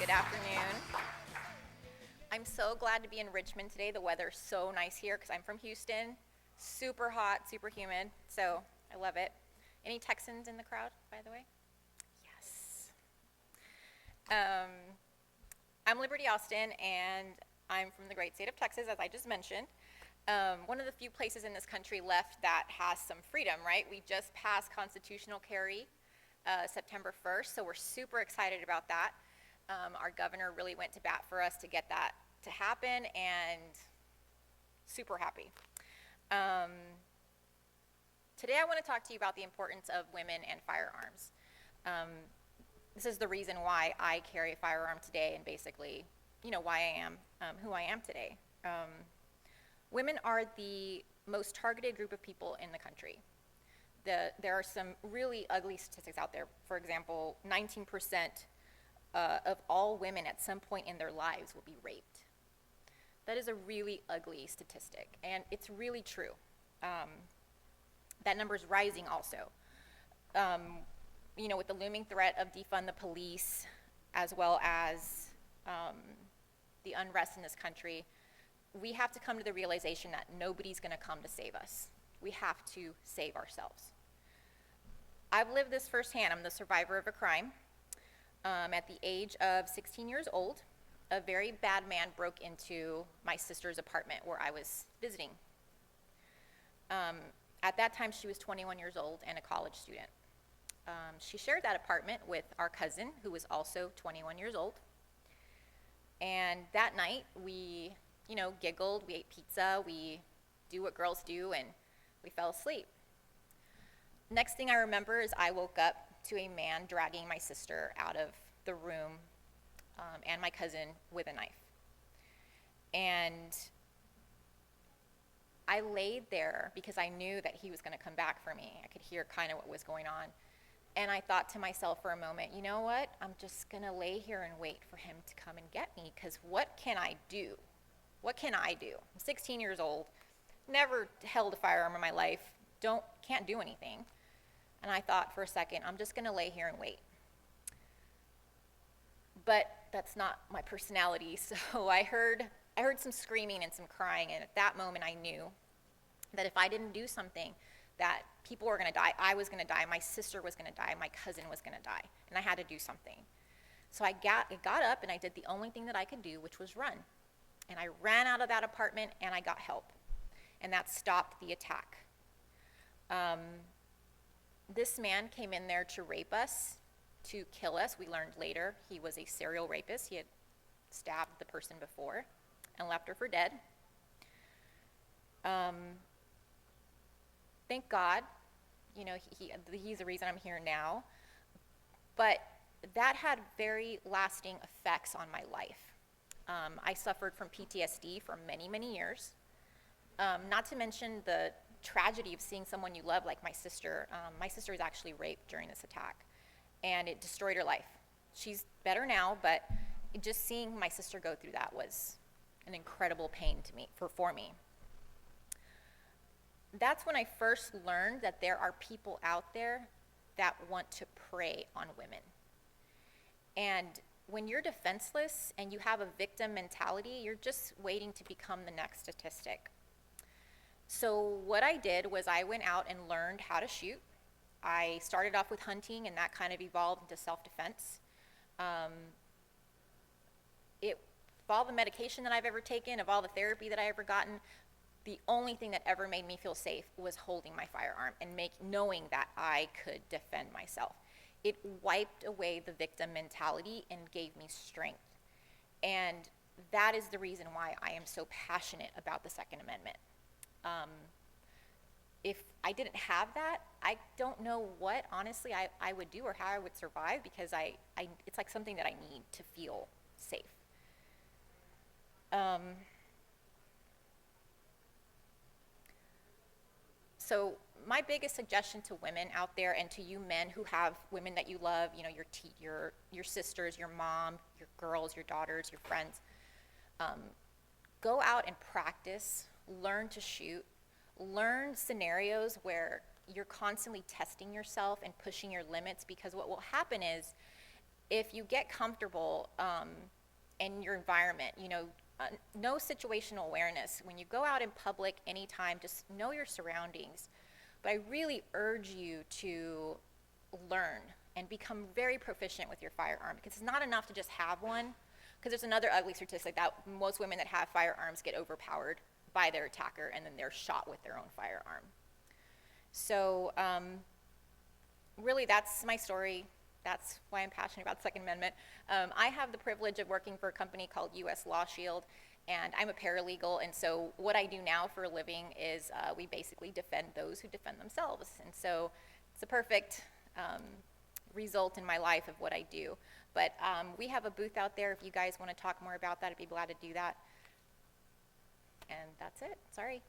Good afternoon. I'm so glad to be in Richmond today. The weather's so nice here because I'm from Houston. Super hot, super humid, so I love it. Any Texans in the crowd, by the way? Yes. I'm Liberty Austin, and I'm from the great state of Texas, as I just mentioned. One of the few places in this country left that has some freedom, right? We just passed constitutional carry September 1st, so we're super excited about that. Our governor really went to bat for us to get that to happen, and super happy. Today I want to talk to you about the importance of women and firearms. This is the reason why I carry a firearm today, and basically, why I am who I am today. Women are the most targeted group of people in the country. There are some really ugly statistics out there. For example, 19% of all women at some point in their lives will be raped. That is a really ugly statistic, and it's really true. That number is rising also. With the looming threat of defund the police, as well as the unrest in this country, we have to come to the realization that nobody's going to come to save us. We have to save ourselves. I've lived this firsthand. I'm the survivor of a crime. At the age of 16 years old, a very bad man broke into my sister's apartment where I was visiting. At that time, she was 21 years old and a college student. She shared that apartment with our cousin, who was also 21 years old. And that night, we, giggled, we ate pizza, we do what girls do, and we fell asleep. Next thing I remember is I woke up to a man dragging my sister out of the room and my cousin with a knife. And I laid there because I knew that he was going to come back for me. I could hear kind of what was going on. And I thought to myself for a moment, you know what? I'm just going to lay here and wait for him to come and get me, because what can I do? What can I do? I'm 16 years old, never held a firearm in my life, can't do anything. And I thought for a second, I'm just going to lay here and wait. But that's not my personality, so I heard some screaming and some crying, and at that moment I knew that if I didn't do something, that people were going to die. I was going to die. My sister was going to die. My cousin was going to die, and I had to do something. So I got up, and I did the only thing that I could do, which was run. And I ran out of that apartment, and I got help, and that stopped the attack. This man came in there to rape us, to kill us. We learned later he was a serial rapist. He had stabbed the person before and left her for dead. Thank God, he's the reason I'm here now. But that had very lasting effects on my life. I suffered from PTSD for many, many years. Not to mention the tragedy of seeing someone you love, like my sister. My sister was actually raped during this attack, and it destroyed her life. She's better now, but just seeing my sister go through that was an incredible pain for me. That's when I first learned that there are people out there that want to prey on women. And when you're defenseless and you have a victim mentality, you're just waiting to become the next statistic. So what I did was I went out and learned how to shoot. I started off with hunting, and that kind of evolved into self-defense. Of all the medication that I've ever taken, of all the therapy that I ever gotten, the only thing that ever made me feel safe was holding my firearm and knowing that I could defend myself. It wiped away the victim mentality and gave me strength. And that is the reason why I am so passionate about the Second Amendment. If I didn't have that, I don't know what, honestly, I would do or how I would survive, because it's like something that I need to feel safe. So my biggest suggestion to women out there, and to you men who have women that you love, your sisters, your mom, your girls, your daughters, your friends, go out and practice, learn to shoot, learn scenarios where you're constantly testing yourself and pushing your limits, because what will happen is if you get comfortable in your environment, no situational awareness. When you go out in public anytime, just know your surroundings. But I really urge you to learn and become very proficient with your firearm, because it's not enough to just have one, because there's another ugly statistic that most women that have firearms get overpowered by their attacker and then they're shot with their own firearm. So really, that's my story. That's why I'm passionate about the Second Amendment. I have the privilege of working for a company called U.S. LawShield, and I'm a paralegal, and so what I do now for a living is we basically defend those who defend themselves. And so it's a perfect result in my life of what I do. But we have a booth out there. If you guys want to talk more about that, I'd be glad to do that. And that's it. Sorry.